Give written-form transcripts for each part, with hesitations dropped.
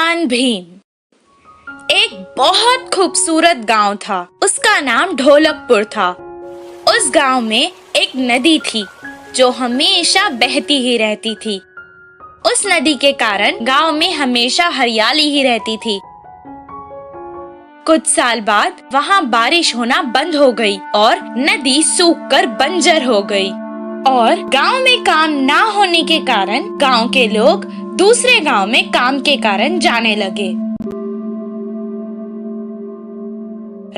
बुद्धिमान भीम। एक बहुत खूबसूरत गांव था। उसका नाम ढोलकपुर था। उस गांव में एक नदी थी जो हमेशा बहती ही रहती थी। उस नदी के कारण गांव में हमेशा हरियाली ही रहती थी। कुछ साल बाद वहाँ बारिश होना बंद हो गई और नदी सूखकर बंजर हो गई और गांव में काम ना होने के कारण गांव के लोग दूसरे गांव में काम के कारण जाने लगे।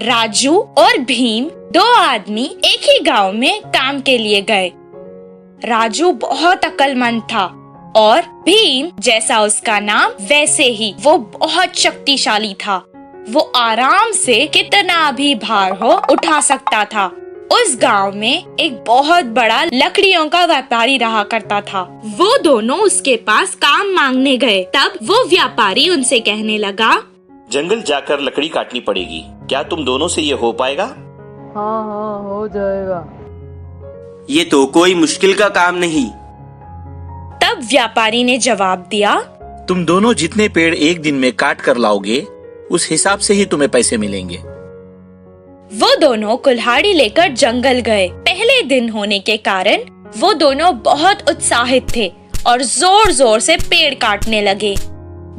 राजू और भीम दो आदमी एक ही गांव में काम के लिए गए। राजू बहुत अक्लमंद था और भीम जैसा उसका नाम वैसे ही वो बहुत शक्तिशाली था। वो आराम से कितना भी भार हो उठा सकता था। उस गांव में एक बहुत बड़ा लकड़ियों का व्यापारी रहा करता था। वो दोनों उसके पास काम मांगने गए। तब वो व्यापारी उनसे कहने लगा, जंगल जाकर लकड़ी काटनी पड़ेगी। क्या तुम दोनों से ये हो पाएगा? हाँ हो जाएगा। ये तो कोई मुश्किल का काम नहीं। तब व्यापारी ने जवाब दिया, तुम दोनों जितने पेड़ एक दिन में काट कर लाओगे उस हिसाब से ही तुम्हें पैसे मिलेंगे। वो दोनों कुल्हाड़ी लेकर जंगल गए। पहले दिन होने के कारण वो दोनों बहुत उत्साहित थे और जोर जोर से पेड़ काटने लगे।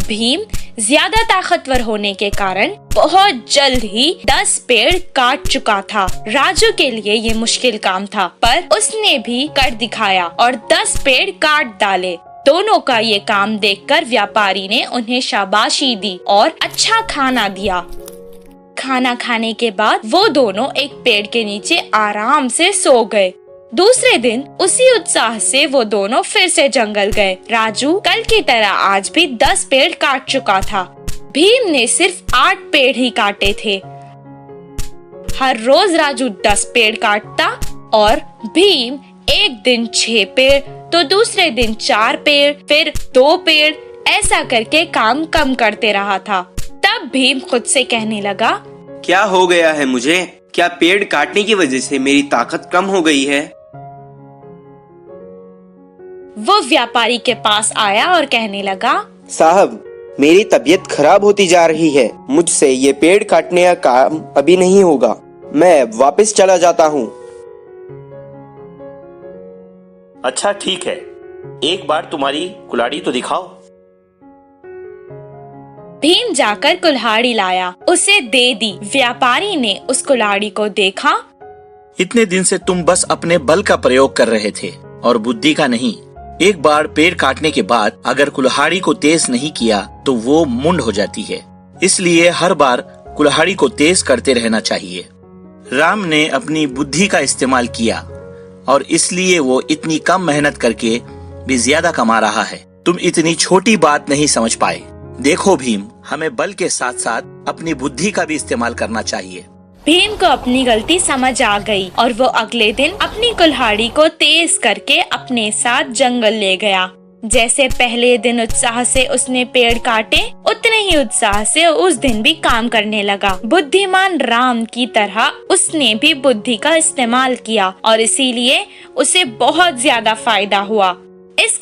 भीम ज्यादा ताकतवर होने के कारण बहुत जल्द ही 10 पेड़ काट चुका था। राजू के लिए ये मुश्किल काम था, पर उसने भी कर दिखाया और 10 पेड़ काट डाले। दोनों का ये काम देखकर व्यापारी ने उन्हें शाबाशी दी और अच्छा खाना दिया। खाना खाने के बाद वो दोनों एक पेड़ के नीचे आराम से सो गए। दूसरे दिन उसी उत्साह से वो दोनों फिर से जंगल गए। राजू कल की तरह आज भी 10 पेड़ काट चुका था। भीम ने सिर्फ 8 पेड़ ही काटे थे। हर रोज राजू 10 पेड़ काटता और भीम एक दिन 6 पेड़, तो दूसरे दिन 4 पेड़, फिर 2 पेड़, ऐसा करके काम कम करते रहा था। तब भीम खुद से कहने लगा, क्या हो गया है मुझे? क्या पेड़ काटने की वजह से मेरी ताकत कम हो गई है? वो व्यापारी के पास आया और कहने लगा, साहब, मेरी तबीयत खराब होती जा रही है। मुझसे ये पेड़ काटने का काम अभी नहीं होगा। मैं वापस चला जाता हूँ। अच्छा ठीक है, एक बार तुम्हारी कुल्हाड़ी तो दिखाओ। भीम जाकर कुल्हाड़ी लाया, उसे दे दी। व्यापारी ने उस कुल्हाड़ी को देखा। इतने दिन से तुम बस अपने बल का प्रयोग कर रहे थे और बुद्धि का नहीं। एक बार पेड़ काटने के बाद अगर कुल्हाड़ी को तेज नहीं किया तो वो मुंड हो जाती है। इसलिए हर बार कुल्हाड़ी को तेज करते रहना चाहिए। राम ने अपनी बुद्धि का इस्तेमाल किया और इसलिए वो इतनी कम मेहनत करके भी ज्यादा कमा रहा है। तुम इतनी छोटी बात नहीं समझ पाए। देखो भीम, हमें बल के साथ साथ अपनी बुद्धि का भी इस्तेमाल करना चाहिए। भीम को अपनी गलती समझ आ गई और वो अगले दिन अपनी कुल्हाड़ी को तेज करके अपने साथ जंगल ले गया। जैसे पहले दिन उत्साह से उसने पेड़ काटे, उतने ही उत्साह से उस दिन भी काम करने लगा। बुद्धिमान राम की तरह उसने भी बुद्धि का इस्तेमाल किया और इसीलिए उसे बहुत ज्यादा फायदा हुआ। इस